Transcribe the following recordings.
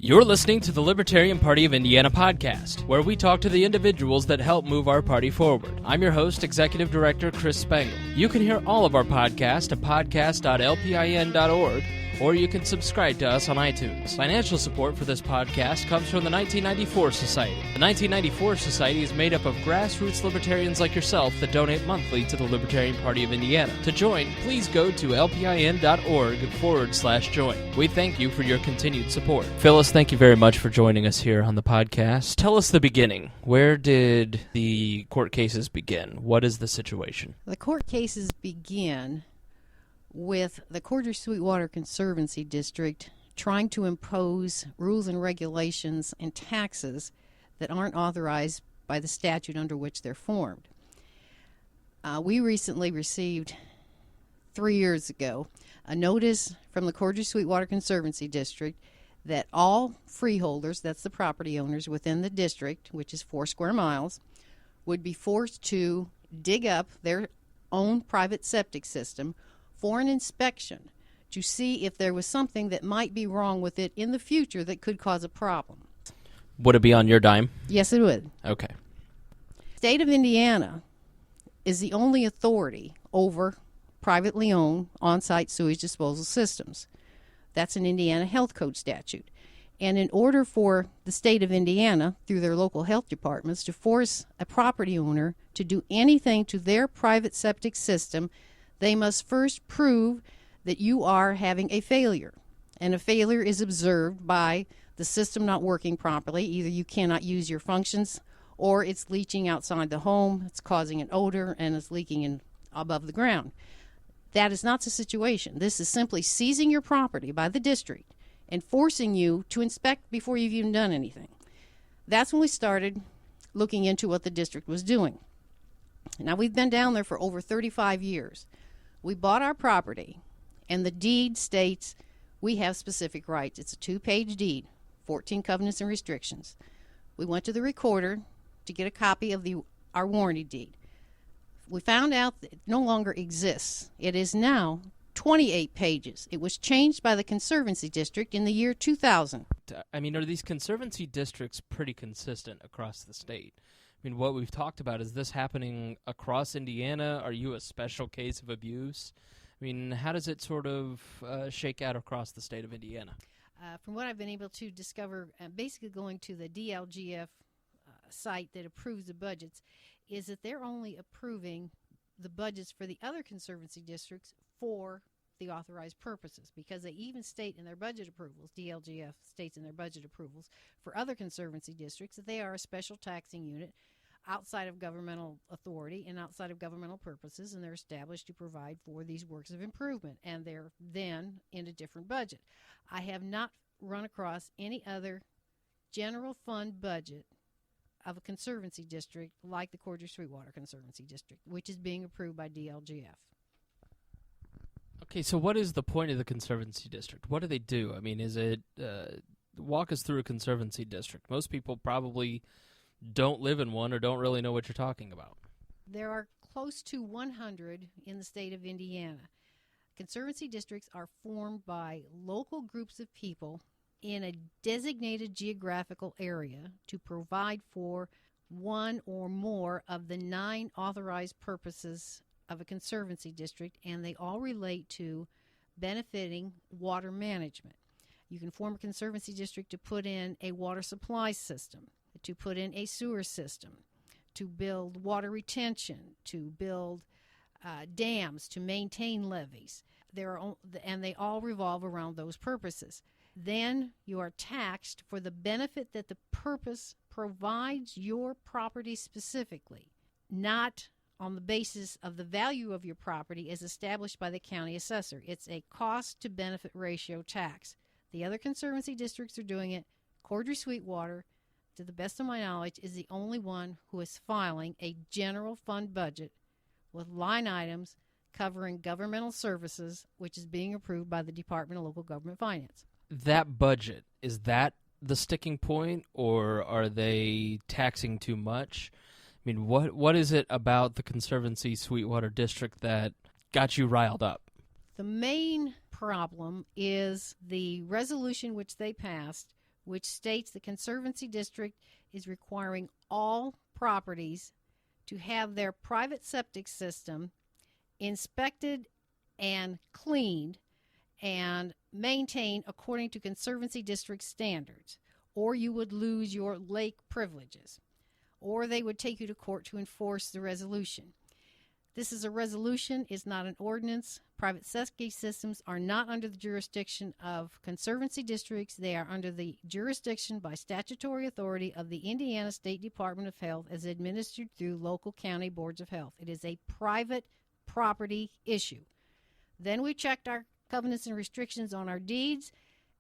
You're listening to the Libertarian Party of Indiana podcast, where we talk to the individuals that help move our party forward. I'm your host, Executive Director Chris Spangle. You can hear all of our podcasts at podcast.lpin.org, or you can subscribe to us on iTunes. Financial support for this podcast comes from the 1994 Society. The 1994 Society is made up of grassroots libertarians like yourself that donate monthly to the Libertarian Party of Indiana. To join, please go to lpin.org/join. We thank you for your continued support. Phyllis, thank you very much for joining us here on the podcast. Tell us the beginning. Where did the court cases begin? What is the situation? The court cases begin with the Cordry Sweetwater Conservancy District trying to impose rules and regulations and taxes that aren't authorized by the statute under which they're formed. We recently received, 3 years ago, a notice from the Cordry Sweetwater Conservancy District that all freeholders, that's the property owners within the district, which is 4 square miles, would be forced to dig up their own private septic system for an inspection to see if there was something that might be wrong with it in the future that could cause a problem. Would it be on your dime? Yes, it would. Okay. State of Indiana is the only authority over privately owned on-site sewage disposal systems. That's an Indiana Health Code statute. And in order for the state of Indiana, through their local health departments, to force a property owner to do anything to their private septic system, they must first prove that you are having a failure. And a failure is observed by the system not working properly. Either you cannot use your functions, or it's leaching outside the home, it's causing an odor, and it's leaking in above the ground. That is not the situation. This is simply seizing your property by the district and forcing you to inspect before you've even done anything. That's when we started looking into what the district was doing. Now, we've been down there for over 35 years. We bought our property, and the deed states we have specific rights. It's a 2-page deed, 14 covenants and restrictions. We went to the recorder to get a copy of our warranty deed. We found out that it no longer exists. It is now 28 pages. It was changed by the Conservancy District in the year 2000. I mean, are these conservancy districts pretty consistent across the state? I mean, what we've talked about, is this happening across Indiana? Are you a special case of abuse? I mean, how does it sort of shake out across the state of Indiana? From what I've been able to discover, basically going to the DLGF site that approves the budgets, is that they're only approving the budgets for the other conservancy districts for the authorized purposes, because they even state in their budget approvals, DLGF states in their budget approvals for other conservancy districts, that they are a special taxing unit outside of governmental authority and outside of governmental purposes, and they're established to provide for these works of improvement, and they're then in a different budget. I have not run across any other general fund budget of a conservancy district like the Cordry Sweetwater Conservancy District, which is being approved by DLGF. Okay, so what is the point of the Conservancy District? What do they do? I mean, is it, walk us through a Conservancy District. Most people probably don't live in one or don't really know what you're talking about. There are close to 100 in the state of Indiana. Conservancy districts are formed by local groups of people in a designated geographical area to provide for one or more of the 9 authorized purposes of a conservancy district, and they all relate to benefiting water management. You can form a conservancy district to put in a water supply system, to put in a sewer system, to build water retention, to build dams, to maintain levees. And they all revolve around those purposes. Then you are taxed for the benefit that the purpose provides your property specifically, not on the basis of the value of your property as established by the county assessor. It's a cost-to-benefit ratio tax. The other conservancy districts are doing it. Cordry Sweetwater, to the best of my knowledge, is the only one who is filing a general fund budget with line items covering governmental services, which is being approved by the Department of Local Government Finance. That budget, is that the sticking point, or are they taxing too much? I mean, what is it about the Conservancy Sweetwater District that got you riled up? The main problem is the resolution which they passed which states the Conservancy District is requiring all properties to have their private septic system inspected and cleaned and maintained according to Conservancy District standards, or you would lose your lake privileges, or they would take you to court to enforce the resolution. This is a resolution, it's not an ordinance. Private septic systems are not under the jurisdiction of conservancy districts. They are under the jurisdiction by statutory authority of the Indiana State Department of Health as administered through local county boards of health. It is a private property issue. Then we checked our covenants and restrictions on our deeds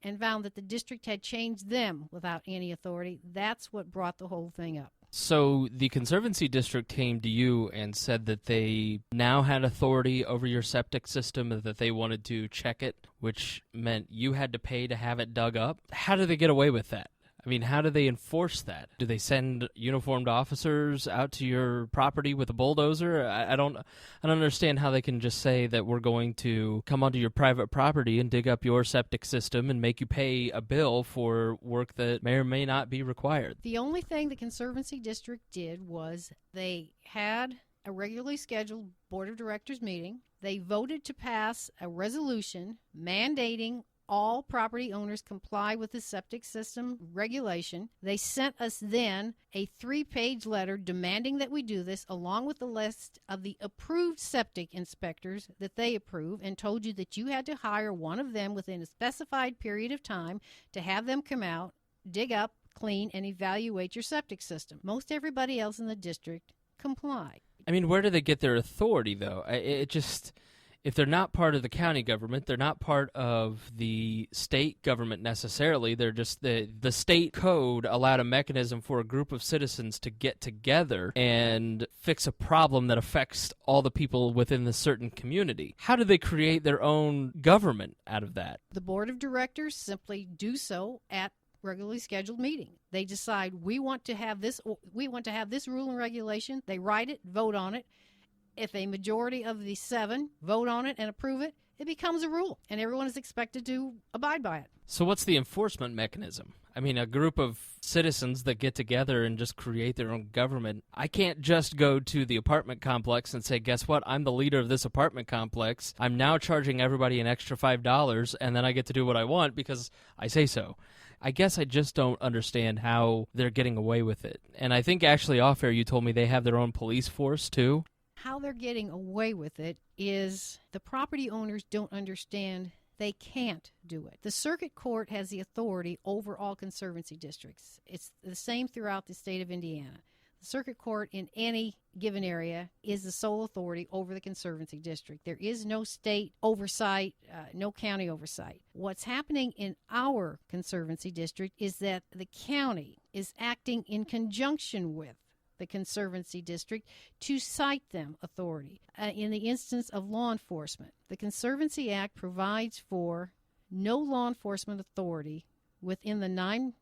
and found that the district had changed them without any authority. That's what brought the whole thing up. So the Conservancy District came to you and said that they now had authority over your septic system and that they wanted to check it, which meant you had to pay to have it dug up. How do they get away with that? I mean, how do they enforce that? Do they send uniformed officers out to your property with a bulldozer? I don't understand how they can just say that we're going to come onto your private property and dig up your septic system and make you pay a bill for work that may or may not be required. The only thing the Conservancy District did was they had a regularly scheduled Board of Directors meeting. They voted to pass a resolution mandating all property owners comply with the septic system regulation. They sent us then a 3-page letter demanding that we do this, along with the list of the approved septic inspectors that they approve, and told you that you had to hire one of them within a specified period of time to have them come out, dig up, clean, and evaluate your septic system. Most everybody else in the district complied. I mean, where do they get their authority, though? If they're not part of the county government, they're not part of the state government necessarily. They're just the state code allowed a mechanism for a group of citizens to get together and fix a problem that affects all the people within the certain community. How do they create their own government out of that? The Board of Directors simply do so at regularly scheduled meeting. They decide we want to have this rule and regulation. They write it, vote on it. If a majority of the 7 vote on it and approve it, it becomes a rule, and everyone is expected to abide by it. So what's the enforcement mechanism? I mean, a group of citizens that get together and just create their own government. I can't just go to the apartment complex and say, guess what? I'm the leader of this apartment complex. I'm now charging everybody an extra $5, and then I get to do what I want because I say so. I guess I just don't understand how they're getting away with it. And I think actually off air you told me they have their own police force too. How they're getting away with it is the property owners don't understand they can't do it. The circuit court has the authority over all conservancy districts. It's the same throughout the state of Indiana. The circuit court in any given area is the sole authority over the conservancy district. There is no state oversight, no county oversight. What's happening in our conservancy district is that the county is acting in conjunction with the Conservancy District to cite them authority in the instance of law enforcement. The Conservancy Act provides for no law enforcement authority within the 9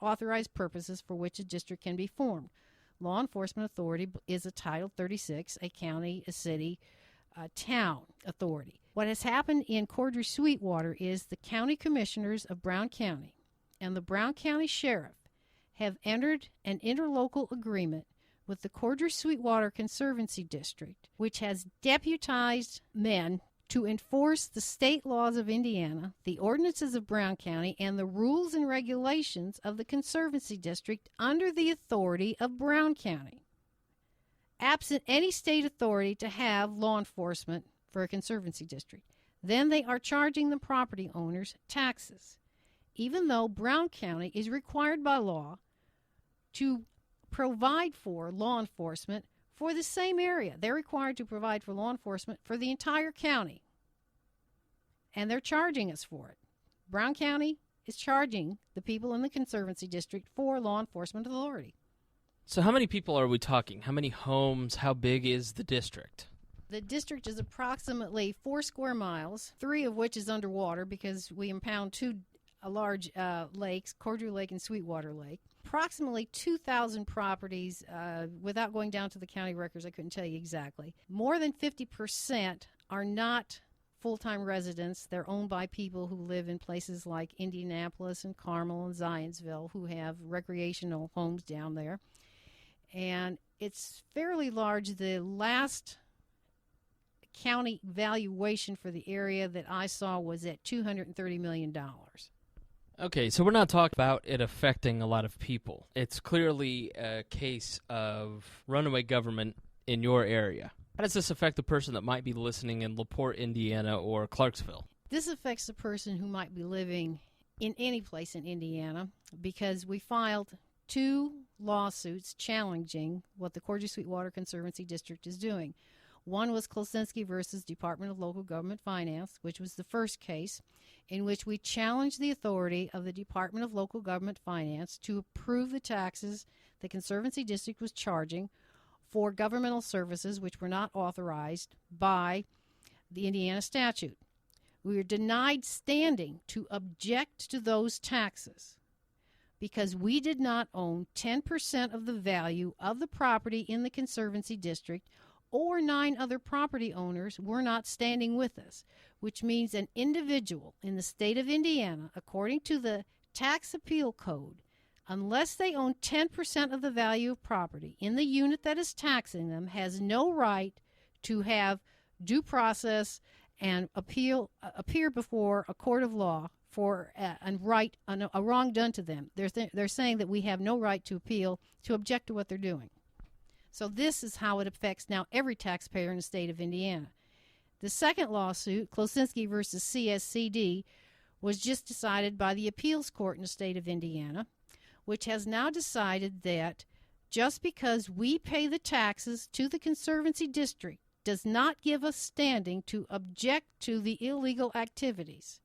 authorized purposes for which a district can be formed. Law enforcement authority is a Title 36, a county, a city, a town authority. What has happened in Cordry Sweetwater is the county commissioners of Brown County and the Brown County Sheriff have entered an interlocal agreement with the Cordry Sweetwater Conservancy District, which has deputized men to enforce the state laws of Indiana, the ordinances of Brown County, and the rules and regulations of the Conservancy District under the authority of Brown County. Absent any state authority to have law enforcement for a Conservancy District, then they are charging the property owners taxes, even though Brown County is required by law to provide for law enforcement for the same area. They're required to provide for law enforcement for the entire county, and they're charging us for it. Brown County is charging the people in the Conservancy District for law enforcement authority. So how many people are we talking? How many homes? How big is the district? The district is approximately 4 square miles, 3 of which is underwater because we impound 2 large lakes, Cordry Lake and Sweetwater Lake. Approximately 2,000 properties. Without going down to the county records, I couldn't tell you exactly. More than 50% are not full-time residents. They're owned by people who live in places like Indianapolis and Carmel and Zionsville, who have recreational homes down there. And it's fairly large. The last county valuation for the area that I saw was at $230 million. Okay, so we're not talking about it affecting a lot of people. It's clearly a case of runaway government in your area. How does this affect the person that might be listening in LaPorte, Indiana, or Clarksville? This affects the person who might be living in any place in Indiana, because we filed 2 lawsuits challenging what the Cordry Sweetwater Conservancy District is doing. One was Klosinski versus Department of Local Government Finance, which was the first case, in which we challenged the authority of the Department of Local Government Finance to approve the taxes the Conservancy District was charging for governmental services which were not authorized by the Indiana statute. We were denied standing to object to those taxes because we did not own 10% of the value of the property in the Conservancy District, or 9 other property owners were not standing with us, which means an individual in the state of Indiana, according to the Tax Appeal Code, unless they own 10% of the value of property in the unit that is taxing them, has no right to have due process and appear before a court of law for a wrong done to them. They're saying that we have no right to appeal, to object to what they're doing. So this is how it affects now every taxpayer in the state of Indiana. The second lawsuit, Klosinski versus CSCD, was just decided by the appeals court in the state of Indiana, which has now decided that just because we pay the taxes to the Conservancy District does not give us standing to object to the illegal activities,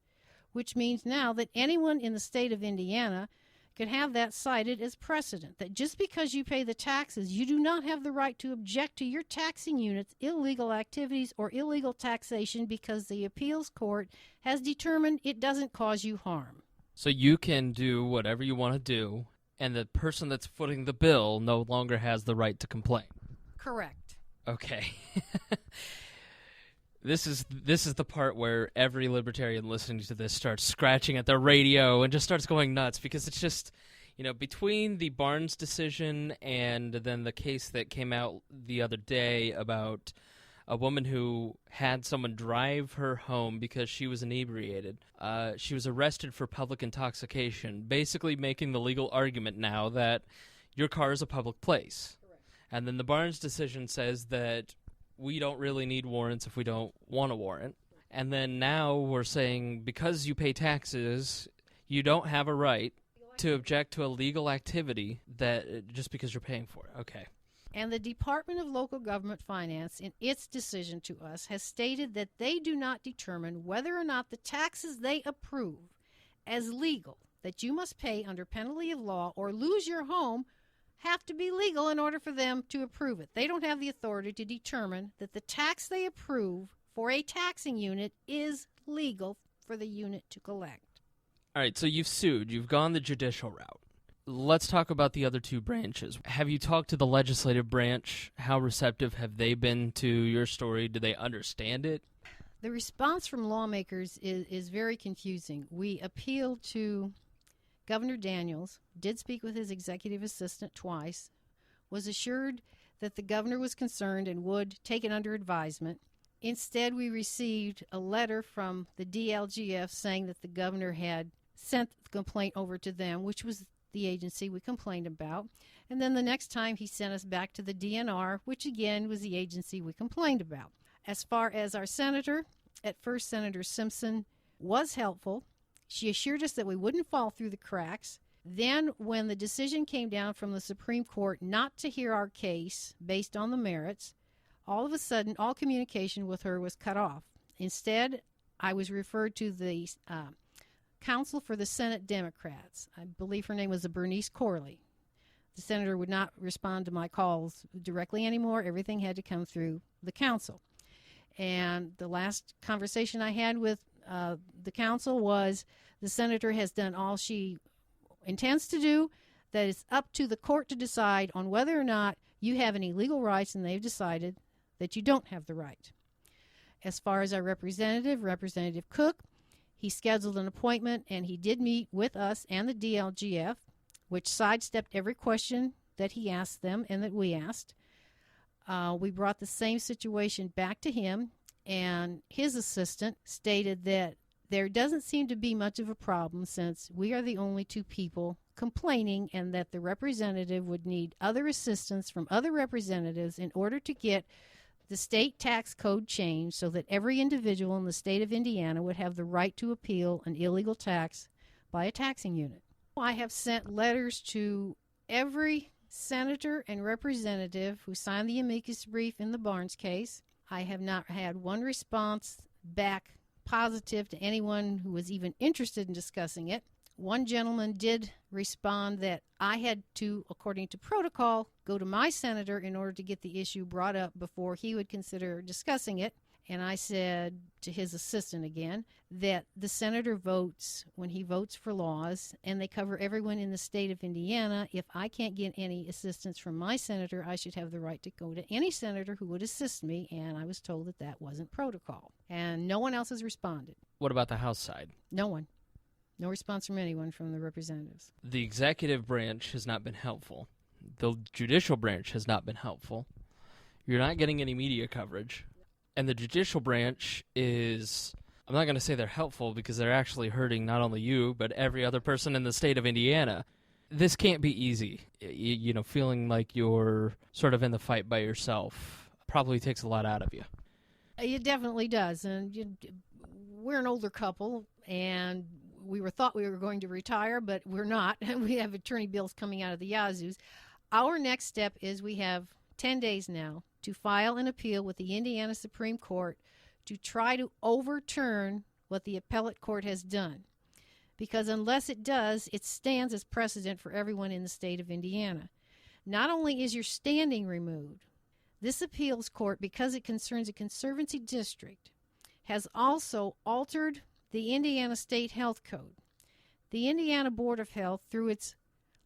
which means now that anyone in the state of Indiana could have that cited as precedent, that just because you pay the taxes, you do not have the right to object to your taxing unit's illegal activities or illegal taxation because the appeals court has determined it doesn't cause you harm. So you can do whatever you want to do, and the person that's footing the bill no longer has the right to complain. Correct. Okay. This is the part where every libertarian listening to this starts scratching at their radio and just starts going nuts, because it's just, between the Barnes decision and then the case that came out the other day about a woman who had someone drive her home because she was inebriated. She was arrested for public intoxication, basically making the legal argument now that your car is a public place. Correct. And then the Barnes decision says that we don't really need warrants if we don't want a warrant. And then now we're saying because you pay taxes, you don't have a right to object to a legal activity that just because you're paying for it. Okay. And the Department of Local Government Finance, in its decision to us, has stated that they do not determine whether or not the taxes they approve as legal, that you must pay under penalty of law or lose your home, have to be legal in order for them to approve it. They don't have the authority to determine that the tax they approve for a taxing unit is legal for the unit to collect. All right, so you've sued. You've gone the judicial route. Let's talk about the other 2 branches. Have you talked to the legislative branch? How receptive have they been to your story? Do they understand it? The response from lawmakers is very confusing. We appealed to Governor Daniels, did speak with his executive assistant twice, was assured that the governor was concerned and would take it under advisement. Instead, we received a letter from the DLGF saying that the governor had sent the complaint over to them, which was the agency we complained about. And then the next time he sent us back to the DNR, which again was the agency we complained about. As far as our senator, at first Senator Simpson was helpful. She assured us that we wouldn't fall through the cracks. Then when the decision came down from the Supreme Court not to hear our case based on the merits, all of a sudden all communication with her was cut off. Instead, I was referred to the counsel for the Senate Democrats. I believe her name was Bernice Corley. The senator would not respond to my calls directly anymore. Everything had to come through the counsel. And the last conversation I had with the counsel was the senator has done all she intends to do, that it's up to the court to decide on whether or not you have any legal rights, and they've decided that you don't have the right. As far as our representative, Representative Cook, he scheduled an appointment, and he did meet with us and the DLGF, which sidestepped every question that he asked them and that we asked. We brought the same situation back to him, and his assistant stated that there doesn't seem to be much of a problem since we are the only two people complaining, and that the representative would need other assistance from other representatives in order to get the state tax code changed so that every individual in the state of Indiana would have the right to appeal an illegal tax by a taxing unit. I have sent letters to every senator and representative who signed the amicus brief in the Barnes case. I have not had one response back positive to anyone who was even interested in discussing it. One gentleman did respond that I had to, according to protocol, go to my senator in order to get the issue brought up before he would consider discussing it. And I said to his assistant again that the senator votes when he votes for laws, and they cover everyone in the state of Indiana. If I can't get any assistance from my senator, I should have the right to go to any senator who would assist me, and I was told that that wasn't protocol. And no one else has responded. What about the House side? No one. No response from anyone from the representatives. The executive branch has not been helpful. The judicial branch has not been helpful. You're not getting any media coverage. And the judicial branch is, I'm not going to say they're helpful because they're actually hurting not only you, but every other person in the state of Indiana. This can't be easy. You know, feeling like you're sort of in the fight by yourself probably takes a lot out of you. It definitely does. And we're an older couple, and thought we were going to retire, but we're not. We have attorney bills coming out of the yazoos. Our next step is we have 10 days now to file an appeal with the Indiana Supreme Court to try to overturn what the appellate court has done. Because unless it does, it stands as precedent for everyone in the state of Indiana. Not only is your standing removed, this appeals court, because it concerns a conservancy district, has also altered the Indiana State Health Code. The Indiana Board of Health, through its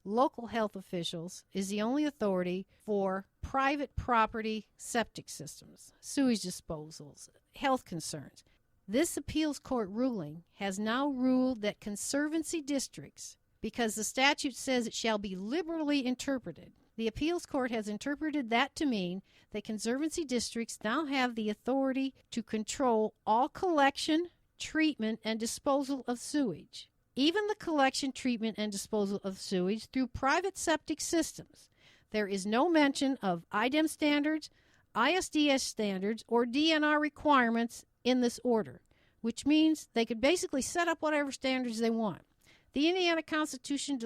local health officials, is the only authority for private property septic systems, sewage disposals, health concerns. This appeals court ruling has now ruled that conservancy districts, because the statute says it shall be liberally interpreted, the appeals court has interpreted that to mean that conservancy districts now have the authority to control all collection, treatment, and disposal of sewage, even the collection, treatment, and disposal of sewage through private septic systems. There is no mention of IDEM standards, ISDS standards, or DNR requirements in this order, which means they could basically set up whatever standards they want. The Indiana Constitution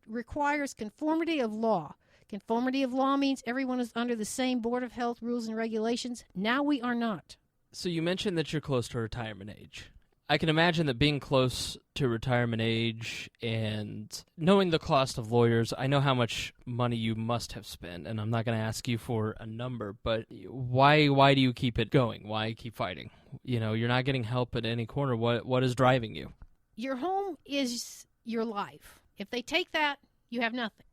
requires conformity of law. Conformity of law means everyone is under the same Board of Health rules and regulations. Now we are not. So you mentioned that you're close to retirement age. I can imagine that being close to retirement age and knowing the cost of lawyers, I know how much money you must have spent, and I'm not going to ask you for a number, but why do you keep it going? Why keep fighting? You know, you're not getting help at any corner. What is driving you? Your home is your life. If they take that, you have nothing.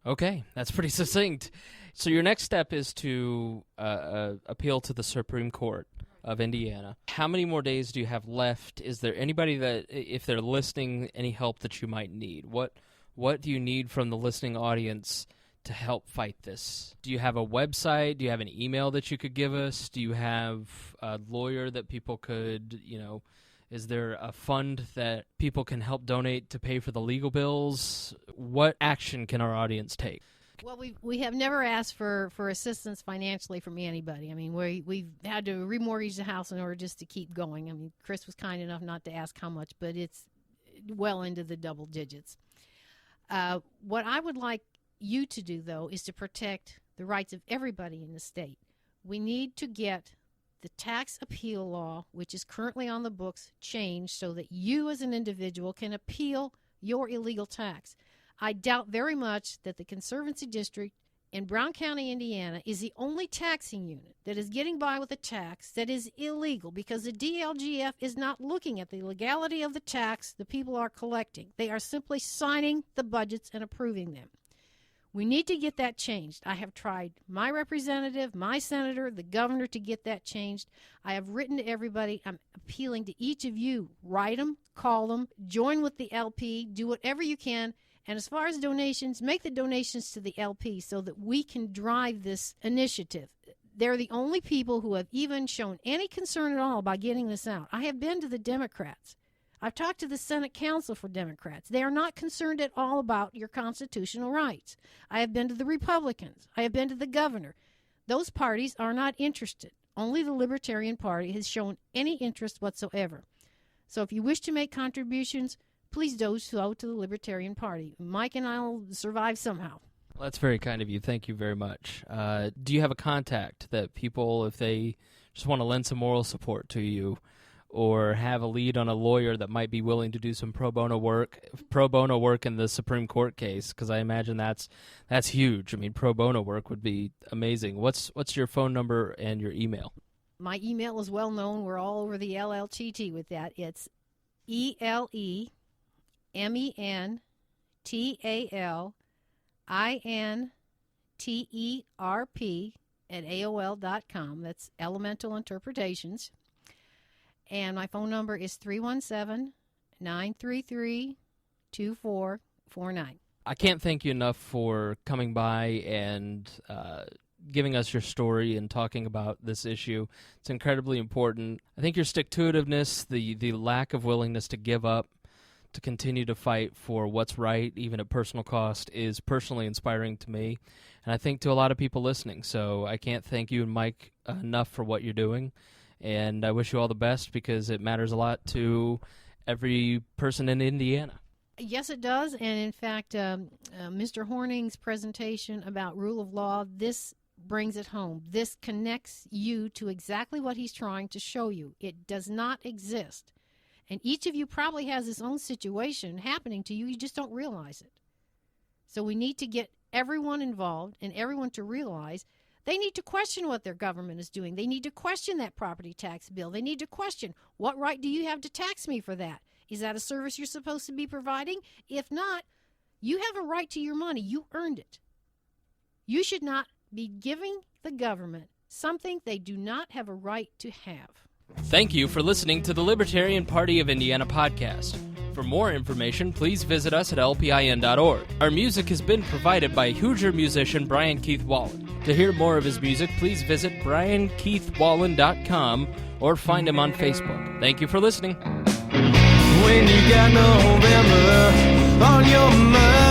Okay, that's pretty succinct. So your next step is to appeal to the Supreme Court of Indiana. How many more days do you have left? Is there anybody that, if they're listening, any help that you might need? What do you need from the listening audience to help fight this? Do you have a website? Do you have an email that you could give us? Do you have a lawyer that people could, is there a fund that people can help donate to pay for the legal bills? What action can our audience take? Well, we have never asked for assistance financially from anybody. I mean, we've had to remortgage the house in order just to keep going. I mean, Chris was kind enough not to ask how much, but it's well into the double digits. What I would like you to do, though, is to protect the rights of everybody in the state. We need to get the tax appeal law, which is currently on the books, changed so that you as an individual can appeal your illegal tax. I doubt very much that the Conservancy District in Brown County, Indiana, is the only taxing unit that is getting by with a tax that is illegal, because the DLGF is not looking at the legality of the tax the people are collecting. They are simply signing the budgets and approving them. We need to get that changed. I have tried my representative, my senator, the governor to get that changed. I have written to everybody. I'm appealing to each of you. Write them, call them, join with the LP, do whatever you can. And as far as donations, make the donations to the LP so that we can drive this initiative. They're the only people who have even shown any concern at all about getting this out. I have been to the Democrats. I've talked to the Senate Council for Democrats. They are not concerned at all about your constitutional rights. I have been to the Republicans. I have been to the governor. Those parties are not interested. Only the Libertarian Party has shown any interest whatsoever. So if you wish to make contributions, please do so to the Libertarian Party. Mike and I will survive somehow. Well, that's very kind of you. Thank you very much. Do you have a contact that people, if they just want to lend some moral support to you, or have a lead on a lawyer that might be willing to do some pro bono work in the Supreme Court case? Because I imagine that's huge. I mean, pro bono work would be amazing. What's your phone number and your email? My email is well known. We're all over the LLTT with that. It's ELEMENTALINTERP@AOL.com. That's Elemental Interpretations. And my phone number is 317-933-2449. I can't thank you enough for coming by and giving us your story and talking about this issue. It's incredibly important. I think your stick-to-itiveness, the lack of willingness to give up, to continue to fight for what's right, even at personal cost, is personally inspiring to me, and I think to a lot of people listening. So I can't thank you and Mike enough for what you're doing. And I wish you all the best because it matters a lot to every person in Indiana. Yes, it does. And in fact, Mr. Horning's presentation about rule of law, this brings it home. This connects you to exactly what he's trying to show you. It does not exist. And each of you probably has his own situation happening to you. You just don't realize it. So we need to get everyone involved and everyone to realize they need to question what their government is doing. They need to question that property tax bill. They need to question, what right do you have to tax me for that? Is that a service you're supposed to be providing? If not, you have a right to your money. You earned it. You should not be giving the government something they do not have a right to have. Thank you for listening to the Libertarian Party of Indiana podcast. For more information, please visit us at lpin.org. Our music has been provided by Hoosier musician Brian Keith Wallen. To hear more of his music, please visit briankeithwallen.com or find him on Facebook. Thank you for listening. When you got November on your mind.